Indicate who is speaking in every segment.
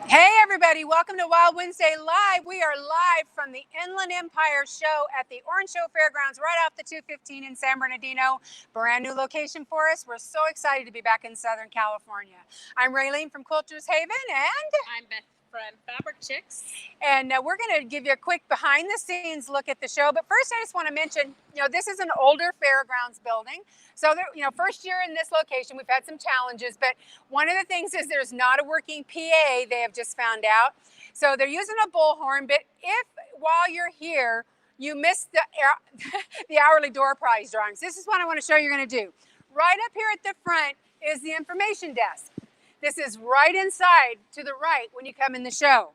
Speaker 1: Hey everybody, welcome to Wild Wednesday Live. We are live from the Inland Empire Show at the Orange Show Fairgrounds right off the 215 in San Bernardino. Brand new location for us. We're so excited to be back in Southern California. I'm Raylene from Quilters Haven and
Speaker 2: I'm Beth from Fabric Chicks.
Speaker 1: And we're going to give you a quick behind the scenes look at the show. But first, I just want to mention, this is an older fairgrounds building. So, first year in this location, we've had some challenges. But one of the things is there's not a working PA, they have just found out. So they're using a bullhorn. But if while you're here, you missed the hourly door prize drawings, this is what I want to show you going to do. Right up here at the front is the information desk. This is right inside to the right when you come in the show.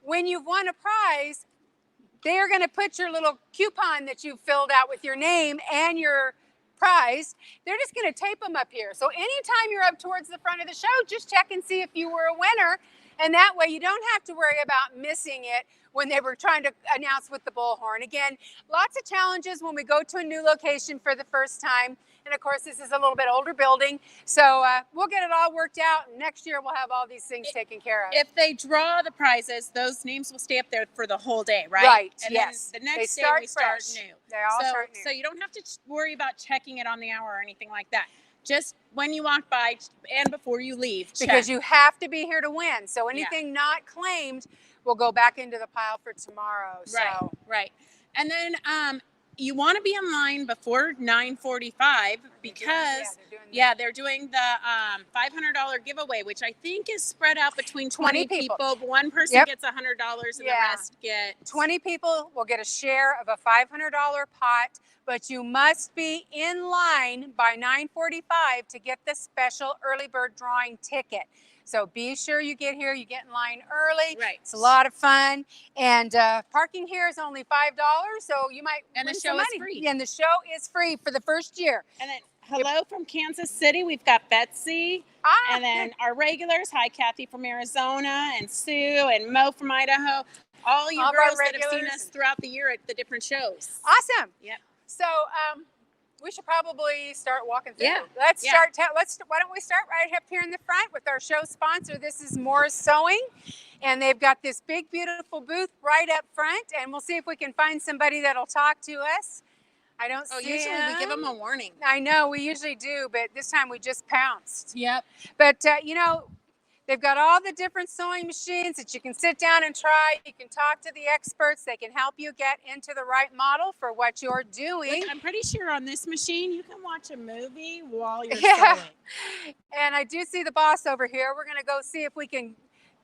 Speaker 1: When you've won a prize, they are going to put your little coupon that you've filled out with your name and your prize. They're just going to tape them up here. So anytime you're up towards the front of the show, just check and see if you were a winner. And that way you don't have to worry about missing it when they were trying to announce with the bullhorn. Again, lots of challenges when we go to a new location for the first time. And of course, this is a little bit older building. So we'll get it all worked out. And next year, we'll have all these things taken care of.
Speaker 2: If they draw the prizes, those names will stay up there for the whole day, right?
Speaker 1: Right,
Speaker 2: and
Speaker 1: yes.
Speaker 2: Then the next day, we start new.
Speaker 1: They all start new.
Speaker 2: So you don't have to worry about checking it on the hour or anything like that. Just when you walk by and before you leave, check.
Speaker 1: Because you have to be here to win. So anything not claimed will go back into the pile for tomorrow. So.
Speaker 2: Right. And then you want to be in line before 9:45 because they're doing the $500 giveaway, which I think is spread out between 20 people. But one person gets $100 and the rest get
Speaker 1: 20 people will get a share of a $500 pot, but you must be in line by 9:45 to get the special early bird drawing ticket. So be sure you get here, you get in line early.
Speaker 2: Right.
Speaker 1: It's a lot of fun. And parking here is only $5, so you might
Speaker 2: win
Speaker 1: some
Speaker 2: show
Speaker 1: money.
Speaker 2: is free.
Speaker 1: Yeah, and the show is free for the first year.
Speaker 2: And then hello from Kansas City. We've got Betsy. And then our regulars. Hi, Kathy from Arizona, and Sue, and Mo from Idaho. All you girls that have seen us throughout the year at the different shows.
Speaker 1: Awesome.
Speaker 2: Yep.
Speaker 1: So we should probably start walking through.
Speaker 2: Yeah.
Speaker 1: Let's start. Why don't we start right up here in the front with our show sponsor? This is Moore's Sewing, and they've got this big, beautiful booth right up front, and we'll see if we can find somebody that'll talk to us. I don't see
Speaker 2: usually
Speaker 1: him.
Speaker 2: We give them a warning.
Speaker 1: I know, we usually do, but this time we just pounced.
Speaker 2: Yep.
Speaker 1: But, they've got all the different sewing machines that you can sit down and try. You can talk to the experts. They can help you get into the right model for what you're doing.
Speaker 2: Look, I'm pretty sure on this machine you can watch a movie while you're sewing.
Speaker 1: And I do see the boss over here. We're going to go see if we can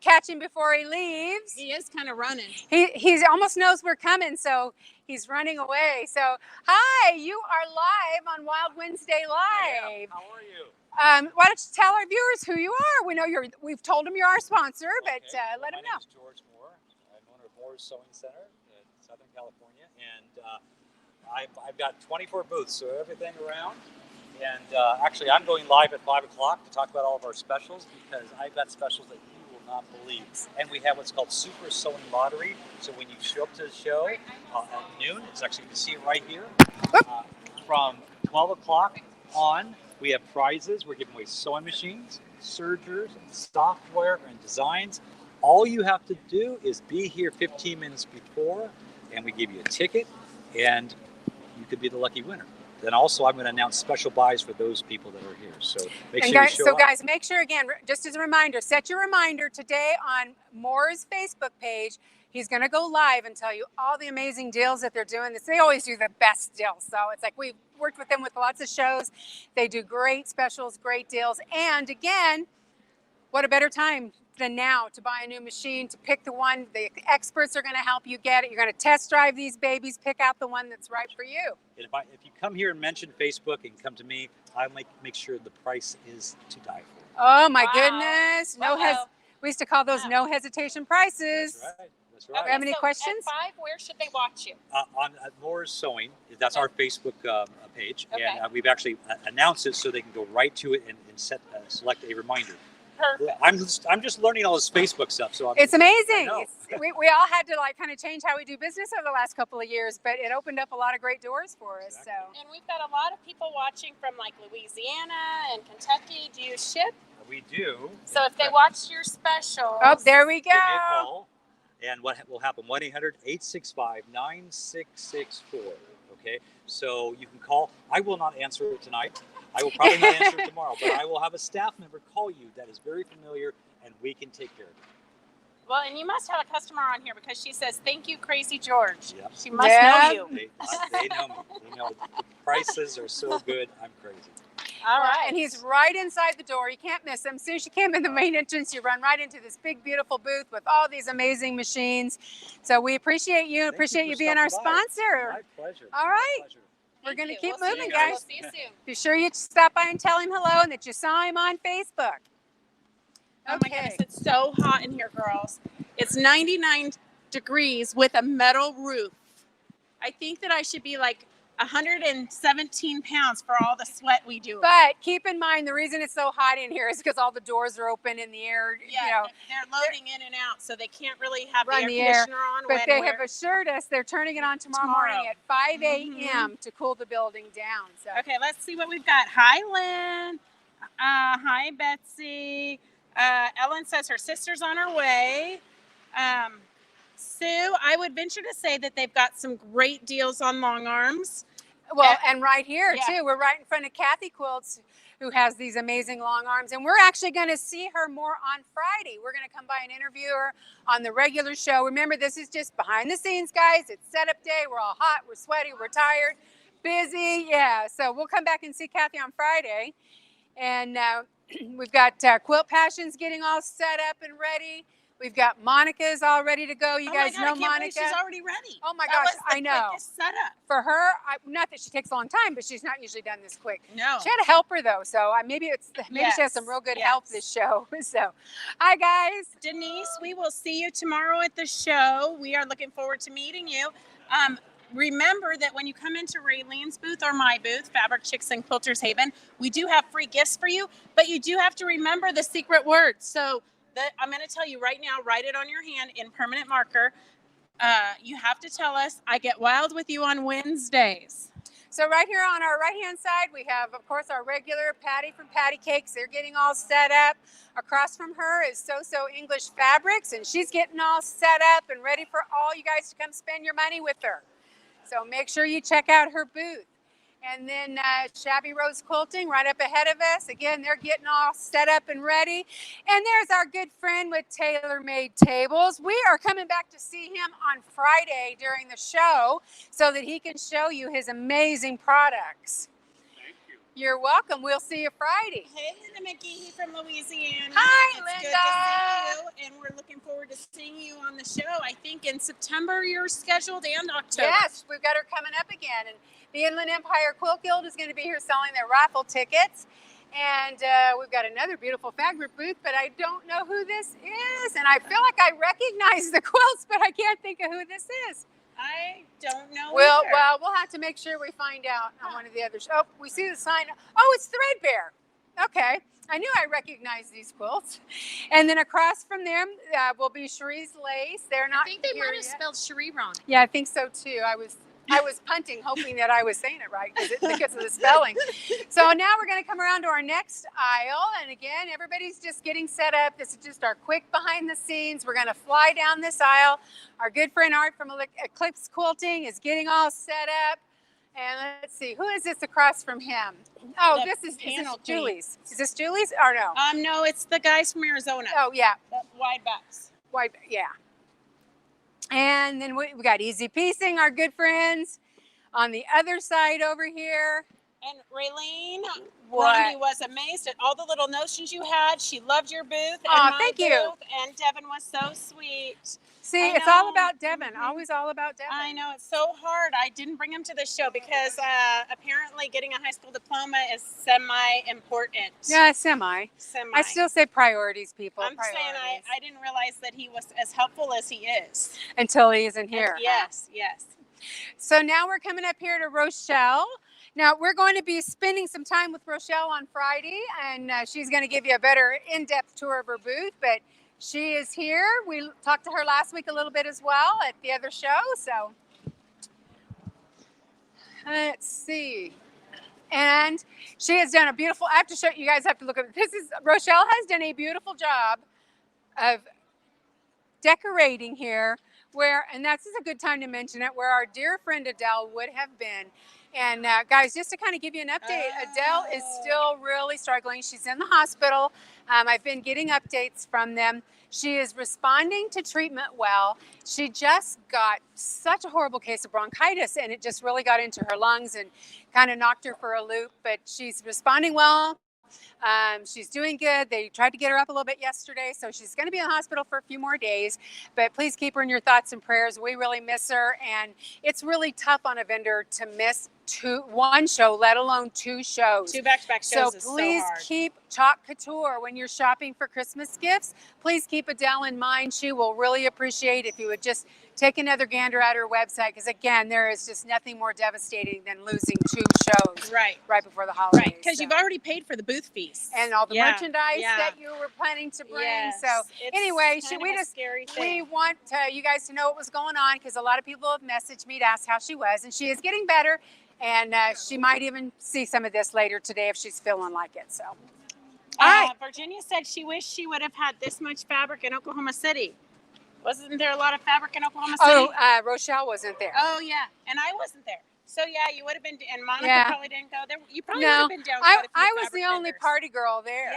Speaker 1: catch him before he leaves.
Speaker 2: He is kind of running.
Speaker 1: He almost knows we're coming, so he's running away. So, hi, you are live on Wild Wednesday Live.
Speaker 3: How are you?
Speaker 1: Why don't you tell our viewers who you are? We know we've told them you're our sponsor, but let them know.
Speaker 3: My name is George Moore. I'm owner of Moore's Sewing Center in Southern California, and I've got 24 booths, so everything around. And actually, I'm going live at 5 o'clock to talk about all of our specials because I've got specials that you will not believe. And we have what's called Super Sewing Lottery. So when you show up to the show at noon, it's actually, you can see it right here. From 12 o'clock on, we have prizes. We're giving away sewing machines, sergers, software, and designs. All you have to do is be here 15 minutes before, and we give you a ticket, and you could be the lucky winner. Then also, I'm going to announce special buys for those people that are here. So make sure you show up.
Speaker 1: Guys, make sure, again, just as a reminder, set your reminder today on Moore's Facebook page. He's going to go live and tell you all the amazing deals that they're doing. They always do the best deals. So it's like we've worked with them with lots of shows. They do great specials, great deals. And again, what a better time than now to buy a new machine, to pick the one. The experts are going to help you get it. You're going to test drive these babies, pick out the one that's right for you.
Speaker 3: And if you come here and mention Facebook and come to me, I'll make sure the price is to die for.
Speaker 1: Oh, my goodness. We used to call those no hesitation prices.
Speaker 3: That's right. That's right.
Speaker 1: Do you have any questions?
Speaker 2: At 5, where should they watch you?
Speaker 3: On Moore's Sewing, that's our Facebook page, and we've actually announced it so they can go right to it and select a reminder.
Speaker 2: Perfect.
Speaker 3: I'm just learning all this Facebook stuff, so
Speaker 1: it's amazing. We all had to kind of change how we do business over the last couple of years, but it opened up a lot of great doors for us.
Speaker 3: Exactly.
Speaker 1: So.
Speaker 2: And we've got a lot of people watching from Louisiana and Kentucky. Do you ship?
Speaker 3: we do.
Speaker 2: So if they
Speaker 3: In fact,
Speaker 2: watched your special,
Speaker 1: Oh, there we go.
Speaker 3: give me a call. And what will happen? 1-800-865-9664. Okay, so you can call. I will not answer it tonight. I will probably not answer it tomorrow, but I will have a staff member call you that is very familiar, and we can take care of it.
Speaker 2: Well, and you must have a customer on here because she says, "Thank you, Crazy George."
Speaker 3: Yep.
Speaker 2: She must
Speaker 1: Yeah.
Speaker 2: know you.
Speaker 3: They know me. They know the prices are so good. I'm crazy.
Speaker 2: All
Speaker 1: Well,
Speaker 2: right.
Speaker 1: and he's right inside the door. You can't miss him. As soon as you came in the main entrance, you run right into this big, beautiful booth with all these amazing machines. So we appreciate you.
Speaker 3: Thank
Speaker 1: Appreciate
Speaker 3: you
Speaker 1: you
Speaker 3: for
Speaker 1: being our
Speaker 3: stopping by.
Speaker 1: sponsor.
Speaker 3: My pleasure.
Speaker 1: All
Speaker 3: My
Speaker 1: right.
Speaker 3: pleasure.
Speaker 1: We're going to
Speaker 2: Thank you.
Speaker 1: keep
Speaker 2: We'll see
Speaker 1: moving,
Speaker 2: you
Speaker 1: guys.
Speaker 2: We'll see you soon.
Speaker 1: Be sure you stop by and tell him hello and that you saw him on Facebook.
Speaker 2: Oh my goodness, it's so hot in here, girls. It's 99 degrees with a metal roof. I think that I should be like 117 pounds for all the sweat we do.
Speaker 1: But keep in mind, the reason it's so hot in here is because all the doors are open in the air.
Speaker 2: Yeah,
Speaker 1: You know,
Speaker 2: they're loading in and out, so they can't really have
Speaker 1: Run
Speaker 2: the
Speaker 1: the
Speaker 2: air
Speaker 1: air,
Speaker 2: conditioner on.
Speaker 1: but
Speaker 2: when
Speaker 1: they
Speaker 2: we're-
Speaker 1: have assured us they're turning it on tomorrow morning at 5
Speaker 2: Mhm.
Speaker 1: a.m. to cool the building down. So
Speaker 2: Okay, let's see what we've got. Hi, Lynn. Hi, Betsy. Ellen says her sister's on her way. Sue, I would venture to say that they've got some great deals on long arms.
Speaker 1: well, and right here
Speaker 2: yeah.
Speaker 1: too, we're right in front of Kathy Quilts, who has these amazing long arms, and we're actually going to see her more on Friday. We're going to come by and interview her on the regular show. Remember, this is just behind the scenes, guys. It's setup day. We're all hot, we're sweaty, we're tired, busy. Yeah, so we'll come back and see Kathy on Friday. And we've got Quilt Passions getting all set up and ready. We've got Monica's all ready to go. You guys
Speaker 2: I
Speaker 1: know
Speaker 2: can't believe
Speaker 1: Monica.
Speaker 2: she's already ready.
Speaker 1: Oh my
Speaker 2: That
Speaker 1: gosh,
Speaker 2: was the
Speaker 1: I know.
Speaker 2: quickest setup.
Speaker 1: For her, not that she takes a long time, but she's not usually done this quick.
Speaker 2: No.
Speaker 1: She had a helper though, so maybe she has some real good help this show. So, hi guys.
Speaker 2: Denise, we will see you tomorrow at the show. We are looking forward to meeting you. Remember that when you come into Raylene's booth or my booth, Fabric Chicks and Quilters Haven, we do have free gifts for you, but you do have to remember the secret words. So I'm going to tell you right now, write it on your hand in permanent marker. You have to tell us, I get wild with you on Wednesdays.
Speaker 1: So right here on our right-hand side, we have, of course, our regular Patty from Patty Cakes. They're getting all set up. Across from her is So English Fabrics, and she's getting all set up and ready for all you guys to come spend your money with her. So make sure you check out her booth. And then Shabby Rose Quilting right up ahead of us. Again, they're getting all set up and ready. And there's our good friend with Tailor Made Tables. We are coming back to see him on Friday during the show so that he can show you his amazing products.
Speaker 4: Thank you.
Speaker 1: You're welcome. We'll see you Friday.
Speaker 2: Hey, Linda McGee from Louisiana.
Speaker 1: Hi,
Speaker 2: It's
Speaker 1: Linda.
Speaker 2: good to see you, and we're looking forward to seeing you on the show. I think in September you're scheduled and October.
Speaker 1: Yes, we've got her coming up again. And the Inland Empire Quilt Guild is going to be here selling their raffle tickets. And we've got another beautiful fabric booth, but I don't know who this is. And I feel like I recognize the quilts, but I can't think of who this is.
Speaker 2: I don't know.
Speaker 1: Well,
Speaker 2: either.
Speaker 1: we'll have to make sure we find out on one of the others. Oh, we see the sign. Oh, it's Threadbare. Okay. I knew I recognized these quilts. And then across from them will be Cherie's Lace. They're not
Speaker 2: I think they
Speaker 1: here
Speaker 2: might have
Speaker 1: yet.
Speaker 2: spelled Cherie wrong.
Speaker 1: Yeah, I think so too. I was punting, hoping that I was saying it right because of the spelling. So now we're going to come around to our next aisle. And again, everybody's just getting set up. This is just our quick behind the scenes. We're going to fly down this aisle. Our good friend Art from Eclipse Quilting is getting all set up. And let's see, who is this across from him? Oh,
Speaker 2: The
Speaker 1: is this
Speaker 2: panel
Speaker 1: Julie's? Is this Julie's or no?
Speaker 2: No, it's the guys from Arizona.
Speaker 1: Oh, yeah.
Speaker 2: The wide backs.
Speaker 1: Why, yeah. And then we got Easy Piecing, our good friends. On the other side over here.
Speaker 2: And Raylene,
Speaker 1: What?
Speaker 2: Rondi was amazed at all the little notions you had. She loved your booth.
Speaker 1: Aw,
Speaker 2: and my
Speaker 1: thank you.
Speaker 2: booth, and Devin was so sweet.
Speaker 1: See,
Speaker 2: I
Speaker 1: it's all
Speaker 2: know.
Speaker 1: about Devin.
Speaker 2: Mhm.
Speaker 1: Always all about Devin.
Speaker 2: I know, it's so hard. I didn't bring him to the show because apparently getting a high school diploma is semi-important.
Speaker 1: Yeah, semi.
Speaker 2: Semi.
Speaker 1: I still say priorities, people.
Speaker 2: I'm saying
Speaker 1: priorities.
Speaker 2: I didn't realize that he was as helpful as he is.
Speaker 1: Until he isn't here.
Speaker 2: Yes, yes.
Speaker 1: So now we're coming up here to Rochelle. Now we're going to be spending some time with Rochelle on Friday, and she's going to give you a better in-depth tour of her booth. But she is here. We talked to her last week a little bit as well at the other show. So let's see. And she has done a beautiful, I have to show you guys, have to look at this. Rochelle has done a beautiful job of decorating here and that's a good time to mention it, where our dear friend Adele would have been. And guys, just to kind of give you an update, Adele is still really struggling. She's in the hospital. I've been getting updates from them. She is responding to treatment well. She just got such a horrible case of bronchitis, and it just really got into her lungs and kind of knocked her for a loop, but she's responding well. She's doing good. They tried to get her up a little bit yesterday, so she's going to be in the hospital for a few more days, but please keep her in your thoughts and prayers. We really miss her, and it's really tough on a vendor to miss one show, let alone 2 shows.
Speaker 2: 2 back-to-back shows is so
Speaker 1: please
Speaker 2: hard.
Speaker 1: keep Chalk Couture when you're shopping for Christmas gifts. Please keep Adele in mind. She will really appreciate if you would just take another gander at her website, because again, there is just nothing more devastating than losing 2 shows right before the holidays.
Speaker 2: Right, because you've already paid for the booth fees
Speaker 1: and all the merchandise that you were planning to bring.
Speaker 2: Yes,
Speaker 1: so anyway, we want you guys to know what was going on, because a lot of people have messaged me to ask how she was, and she is getting better. And she might even see some of this later today if she's feeling like it. So, all right.
Speaker 2: Virginia said she wished she would have had this much fabric in Oklahoma City. Wasn't there a lot of fabric in Oklahoma City?
Speaker 1: Oh, Rochelle wasn't there.
Speaker 2: Oh, yeah. And I wasn't there. So, yeah, you would have been, and Monica probably didn't go there. You probably would have been down quite a few
Speaker 1: I was the
Speaker 2: fabric
Speaker 1: only
Speaker 2: vendors.
Speaker 1: party girl there.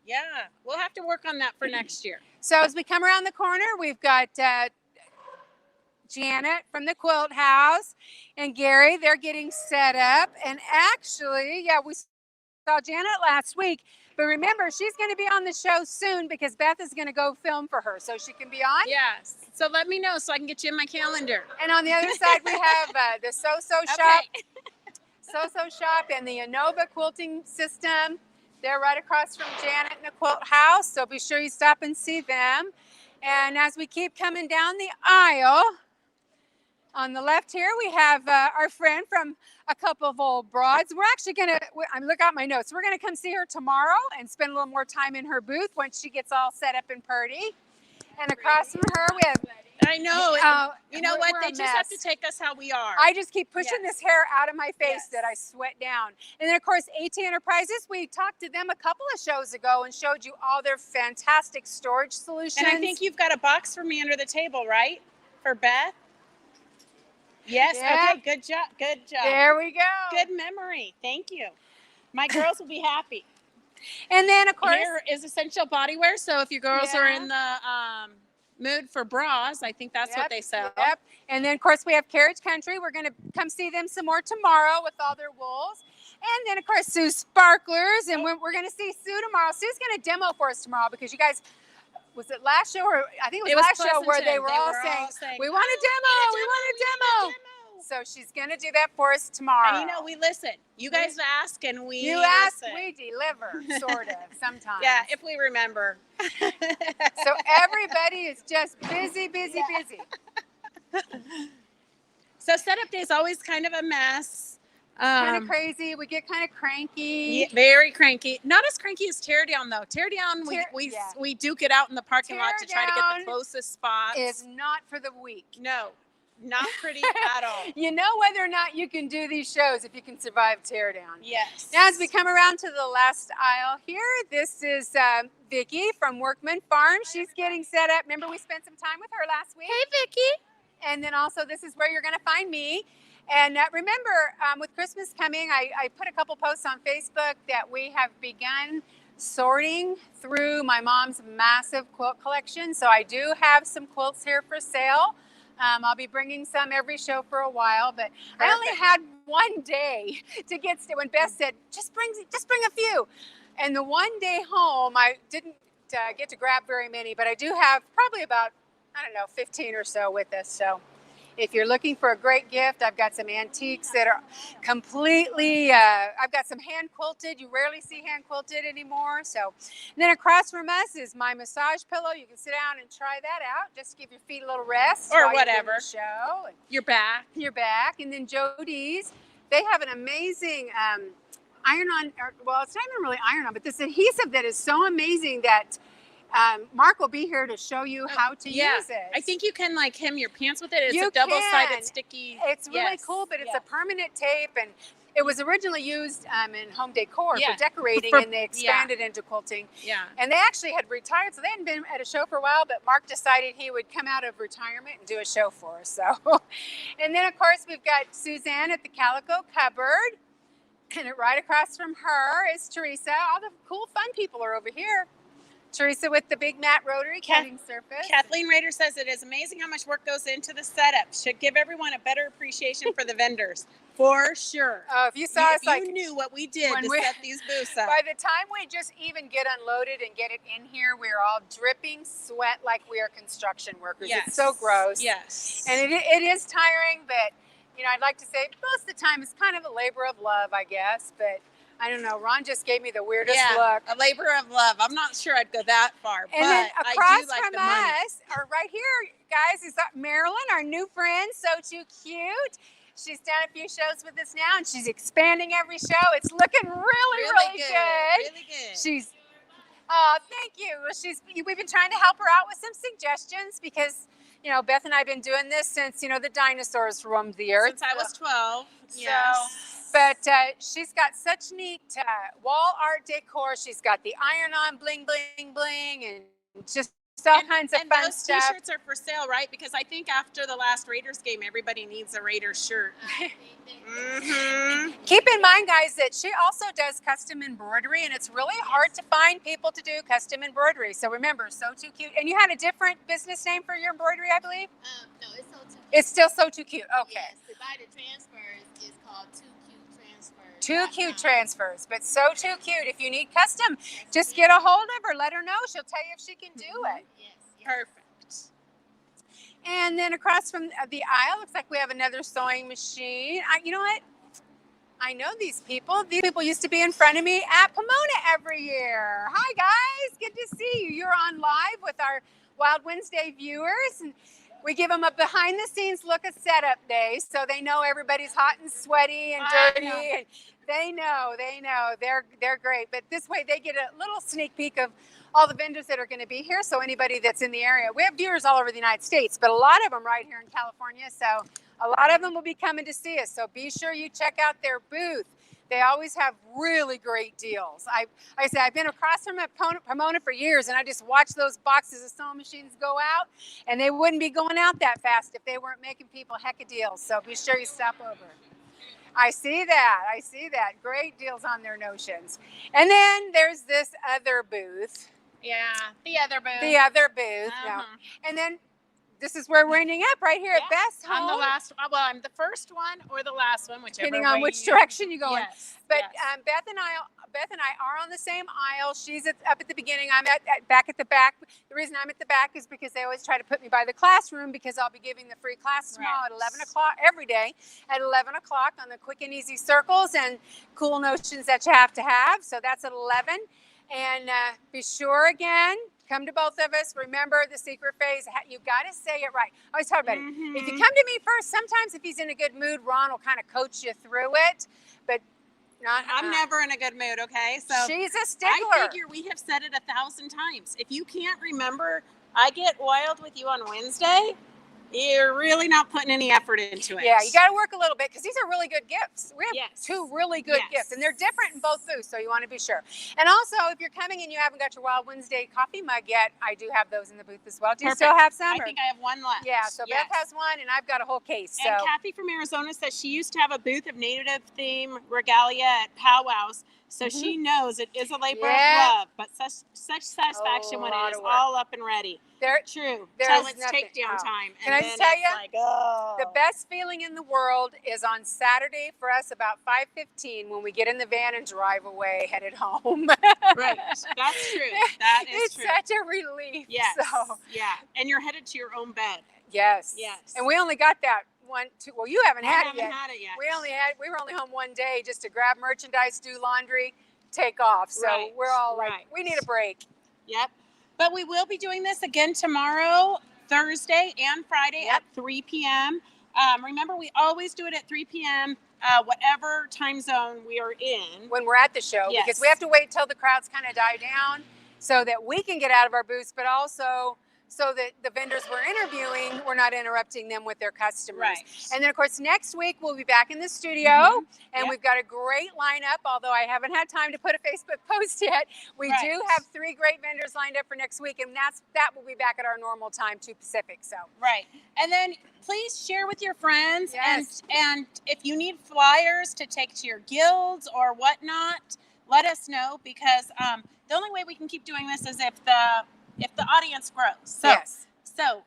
Speaker 2: Yeah. We'll have to work on that for next year.
Speaker 1: So as we come around the corner, we've got Janet from the Quilt House and Gary. They're getting set up. And actually, we saw Janet last week. But remember, she's going to be on the show soon, because Beth is going to go film for her so she can be on.
Speaker 2: Yes. So let me know so I can get you in my calendar.
Speaker 1: And on the other side, we have the So-So Shop. So-So Shop and the Inova Quilting System. They're right across from Janet and the Quilt House. So be sure you stop and see them. And as we keep coming down the aisle, on the left here, we have our friend from a couple of old broads. We're actually going to, look at my notes. We're going to come see her tomorrow and spend a little more time in her booth once she gets all set up and purty. And across from her, we have...
Speaker 2: I know. You know what? They just have to take us how we are.
Speaker 1: I just keep pushing this hair out of my face that I sweat down. And then, of course, AT Enterprises, we talked to them a couple of shows ago and showed you all their fantastic storage solutions.
Speaker 2: And I think you've got a box for me under the table, right? For Beth? Yes.
Speaker 1: Yeah.
Speaker 2: Okay. Good job. Good job.
Speaker 1: There we go.
Speaker 2: Good memory. Thank you. My girls will be happy.
Speaker 1: And then, of course,
Speaker 2: here is essential body wear. So if your girls are in the mood for bras, I think that's what they sell.
Speaker 1: Yep. And then, of course, we have Carriage Country. We're going to come see them some more tomorrow with all their wools. And then, of course, Sue's Sparklers. And we're going to see Sue tomorrow. Sue's going to demo for us tomorrow, because you guys... Was it last show, or I think it was last show, where they were all saying, we want a demo, we want a demo. So she's going to do that for us tomorrow.
Speaker 2: And we listen. You guys ask and we
Speaker 1: You ask, we deliver, sort of, sometimes.
Speaker 2: Yeah, if we remember.
Speaker 1: So everybody is just busy.
Speaker 2: So setup day is always kind of a mess.
Speaker 1: Kind of crazy. We get kind of cranky.
Speaker 2: Yeah, very cranky. Not as cranky as tear down, though. Tear down, we duke it out in the parking lot to try to get the closest spots.
Speaker 1: Is not for the weak.
Speaker 2: No, not pretty at all.
Speaker 1: You know whether or not you can do these shows if you can survive tear down.
Speaker 2: Yes.
Speaker 1: Now, as we come around to the last aisle here, this is Vicki from Workman Farm. She's getting set up. Remember, we spent some time with her last week.
Speaker 2: Hey, Vicki.
Speaker 1: And then also, this is where you're going to find me. And remember, with Christmas coming, I put a couple posts on Facebook that we have begun sorting through my mom's massive quilt collection. So I do have some quilts here for sale. I'll be bringing some every show for a while, but I only had one day to get to, when Beth said, just bring a few. And the one day home, I didn't get to grab very many, but I do have probably about, 15 or so with us. So if you're looking for a great gift, I've got some antiques that are completely, I've got some hand quilted. You rarely see hand quilted anymore. So, and then across from us is my massage pillow. You can sit down and try that out. Just give your feet a little rest.
Speaker 2: Or whatever.
Speaker 1: Show.
Speaker 2: Your back.
Speaker 1: Your back. And then Jody's, they have an amazing iron-on, well, it's not even really iron-on, but this adhesive that is so amazing that Mark will be here to show you how to use it.
Speaker 2: I think you can hem your pants with it. It's a double-sided sticky.
Speaker 1: It's really cool, but it's a permanent tape, and It was originally used in home decor
Speaker 2: Yeah,
Speaker 1: for decorating,
Speaker 2: for-
Speaker 1: and they expanded into quilting.
Speaker 2: Yeah.
Speaker 1: And they actually had retired, so they hadn't been at a show for a while, but Mark decided he would come out of retirement and do a show for us. So, and then of course we've got Suzanne at the Calico Cupboard, and right across from her is Teresa. All the cool, fun people are over here. Teresa with the big mat rotary cutting surface.
Speaker 2: Kathleen Rader says it is amazing how much work goes into the setup. Should give everyone a better appreciation for the vendors. For sure.
Speaker 1: Oh, if you saw us,
Speaker 2: If you knew what we did to set these booths up.
Speaker 1: By the time we just even get unloaded and get it in here, we're all dripping sweat like we are construction workers.
Speaker 2: Yes.
Speaker 1: It's so gross.
Speaker 2: Yes.
Speaker 1: And it is tiring, but you know, I'd like to say most of the time it's kind of a labor of love, I guess. But I don't know. Ron just gave me the weirdest look.
Speaker 2: A labor of love. I'm not sure I'd go that far,
Speaker 1: And
Speaker 2: but
Speaker 1: then
Speaker 2: I
Speaker 1: across
Speaker 2: do like
Speaker 1: from
Speaker 2: the money.
Speaker 1: us, or right here, guys, is Marilyn, our new friend. So too cute. She's done a few shows with us now, and she's expanding every show. It's looking really good.
Speaker 2: Really good.
Speaker 1: She's, oh, thank you. We've been trying to help her out with some suggestions because, you know, Beth and I have been doing this since, you know, the dinosaurs roamed the earth.
Speaker 2: Since I was 12.
Speaker 1: So,
Speaker 2: Yes.
Speaker 1: but she's got such neat wall art decor. She's got the iron-on bling, bling, bling, and just all kinds of fun
Speaker 2: those
Speaker 1: stuff.
Speaker 2: T-shirts are for sale, right? Because I think after the last Raiders game, everybody needs a Raiders shirt.
Speaker 1: Keep in mind, guys, that she also does custom embroidery, and it's really hard to find people to do custom embroidery. So remember, So Too Cute. And you had a different business name for your embroidery, I believe?
Speaker 4: No, it's So Too Cute.
Speaker 1: It's still So Too Cute. Okay.
Speaker 4: Yes, to buy the transfers is called Too Cute Transfers.
Speaker 1: Too Cute Transfers, but So Too Cute. If you need custom, just get a hold of her. Let her know. She'll tell you if she can do it.
Speaker 4: Yes.
Speaker 2: Perfect.
Speaker 1: And then across from the aisle, looks like we have another sewing machine. You know what? I know these people. These people used to be in front of me at Pomona every year. Hi, guys. Good to see you. You're on live with our Wild Wednesday viewers. And we give them a behind-the-scenes look at setup day so they know everybody's hot and sweaty and dirty. And they know. They're great. But this way they get a little sneak peek of all the vendors that are going to be here. So anybody that's in the area, we have viewers all over the United States, but a lot of them right here in California. So a lot of them will be coming to see us. So be sure you check out their booth. They always have really great deals. Like I said, I've been across from Pomona for years, and I just watched those boxes of sewing machines go out, and they wouldn't be going out that fast if they weren't making people heck of deals. So be sure you stop over. I see that. Great deals on their notions. And then there's this other booth.
Speaker 2: Yeah, the other booth.
Speaker 1: Yeah. And then this is where we're ending up right here at Beth's home.
Speaker 2: I'm the last. Well, I'm the first one or the last one, whichever.
Speaker 1: Depending on
Speaker 2: way
Speaker 1: which
Speaker 2: you-
Speaker 1: direction you go in.
Speaker 2: Yes.
Speaker 1: But
Speaker 2: yes.
Speaker 1: Beth and I are on the same aisle. She's up at the beginning. I'm back at the back. The reason I'm at the back is because they always try to put me by the classroom because I'll be giving the free class tomorrow at 11 o'clock every day at 11 o'clock on the quick and easy circles and cool notions that you have to have. So that's at 11. And be sure again, come to both of us. Remember the secret phrase. You got to say it right. I always talk about it. If you come to me first, sometimes if he's in a good mood, Ron will kind of coach you through it. But not.
Speaker 2: I'm never in a good mood. Okay, so
Speaker 1: she's a stickler.
Speaker 2: I figure we have said it 1,000 times. If you can't remember, I get wild with you on Wednesday. You're really not putting any effort into it.
Speaker 1: Yeah, you got to work a little bit because these are really good gifts. We have
Speaker 2: Yes.
Speaker 1: two really good
Speaker 2: Yes.
Speaker 1: gifts, and they're different in both booths, so you want to be sure. And also, if you're coming and you haven't got your Wild Wednesday coffee mug yet, I do have those in the booth as well. Do you
Speaker 2: Perfect.
Speaker 1: still have some?
Speaker 2: I think I have one left.
Speaker 1: Yeah, so
Speaker 2: Yes.
Speaker 1: Beth has one, and I've got a whole case. So
Speaker 2: And Kathy from Arizona says she used to have a booth of native theme regalia at powwows, so she knows it is a labor
Speaker 1: Yeah.
Speaker 2: of love, but such satisfaction when
Speaker 1: lot
Speaker 2: it is
Speaker 1: of work.
Speaker 2: all up and ready.
Speaker 1: there,
Speaker 2: True.
Speaker 1: There
Speaker 2: Till
Speaker 1: is
Speaker 2: it's
Speaker 1: nothing-
Speaker 2: takedown
Speaker 1: oh.
Speaker 2: time.
Speaker 1: Can
Speaker 2: and
Speaker 1: I
Speaker 2: then
Speaker 1: just tell
Speaker 2: it's
Speaker 1: you?
Speaker 2: like, oh.
Speaker 1: the best feeling in the world is on Saturday for us about 5:15 when we get in the van and drive away, headed home.
Speaker 2: Right. That's true. That is
Speaker 1: it's
Speaker 2: true.
Speaker 1: such a relief.
Speaker 2: Yes.
Speaker 1: So,
Speaker 2: Yeah. And you're headed to your own bed.
Speaker 1: yes.
Speaker 2: Yes.
Speaker 1: And we only got that one, two. Well, you haven't
Speaker 2: I
Speaker 1: had
Speaker 2: haven't
Speaker 1: it yet.
Speaker 2: had it yet.
Speaker 1: We were only home one day just to grab merchandise, do laundry, take off. So
Speaker 2: Right,
Speaker 1: we're all like,
Speaker 2: right.
Speaker 1: we need a break.
Speaker 2: Yep. But we will be doing this again tomorrow, Thursday, and Friday
Speaker 1: Yep.
Speaker 2: at 3 p.m. Remember, we always do it at 3 p.m., whatever time zone we are in.
Speaker 1: When we're at the show, because
Speaker 2: Yes.
Speaker 1: we have to wait till the crowds kind of die down so that we can get out of our booths, but also so that the vendors we're interviewing, we're not interrupting them with their customers.
Speaker 2: Right.
Speaker 1: And then, of course, next week we'll be back in the studio,
Speaker 2: Mhm.
Speaker 1: and
Speaker 2: Yep.
Speaker 1: we've got a great lineup. Although I haven't had time to put a Facebook post yet, we
Speaker 2: Right.
Speaker 1: do have 3 great vendors lined up for next week, and that will be back at our normal time, 2 Pacific. So
Speaker 2: Right. And then please share with your friends.
Speaker 1: Yes.
Speaker 2: And if you need flyers to take to your guilds or whatnot, let us know, because the only way we can keep doing this is if the audience grows. So
Speaker 1: yes.
Speaker 2: so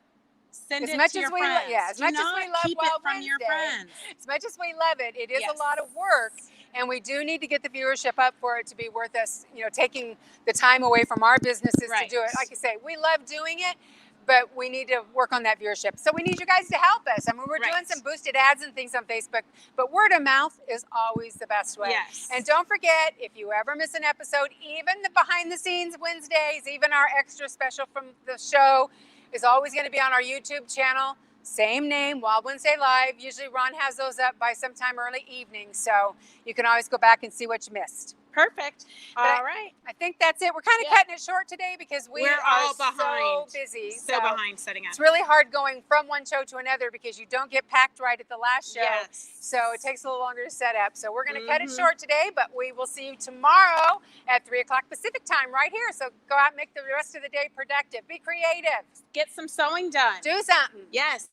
Speaker 2: send
Speaker 1: As
Speaker 2: it
Speaker 1: much
Speaker 2: to
Speaker 1: as
Speaker 2: your
Speaker 1: we
Speaker 2: friends.
Speaker 1: yeah, as
Speaker 2: Do
Speaker 1: much as
Speaker 2: not
Speaker 1: we love
Speaker 2: keep
Speaker 1: Wild
Speaker 2: it from your
Speaker 1: Wednesday,
Speaker 2: friends.
Speaker 1: as much as we love it, it is
Speaker 2: Yes.
Speaker 1: a lot of work, and we do need to get the viewership up for it to be worth us, taking the time away from our businesses
Speaker 2: Right.
Speaker 1: to do it. Like I say, we love doing it, but we need to work on that viewership. So we need you guys to help us. I mean, we're doing
Speaker 2: Right.
Speaker 1: some boosted ads and things on Facebook, but word of mouth is always the best way.
Speaker 2: Yes.
Speaker 1: And don't forget, if you ever miss an episode, even the behind the scenes Wednesdays, even our extra special from the show is always going to be on our YouTube channel. Same name, Wild Wednesday Live. Usually Ron has those up by sometime early evening, so you can always go back and see what you missed.
Speaker 2: Perfect.
Speaker 1: But
Speaker 2: All right.
Speaker 1: I think that's it. We're kind of
Speaker 2: Yeah.
Speaker 1: cutting it short today because we
Speaker 2: We're
Speaker 1: are
Speaker 2: all
Speaker 1: so
Speaker 2: behind.
Speaker 1: busy.
Speaker 2: So behind setting up.
Speaker 1: It's really hard going from one show to another because you don't get packed right at the last show.
Speaker 2: Yes.
Speaker 1: So it takes a little longer to set up. So we're going to cut it
Speaker 2: Mhm.
Speaker 1: short today, but we will see you tomorrow at 3 o'clock Pacific time right here. So go out and make the rest of the day productive. Be creative.
Speaker 2: Get some sewing done.
Speaker 1: Do something.
Speaker 2: Yes.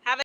Speaker 2: Have a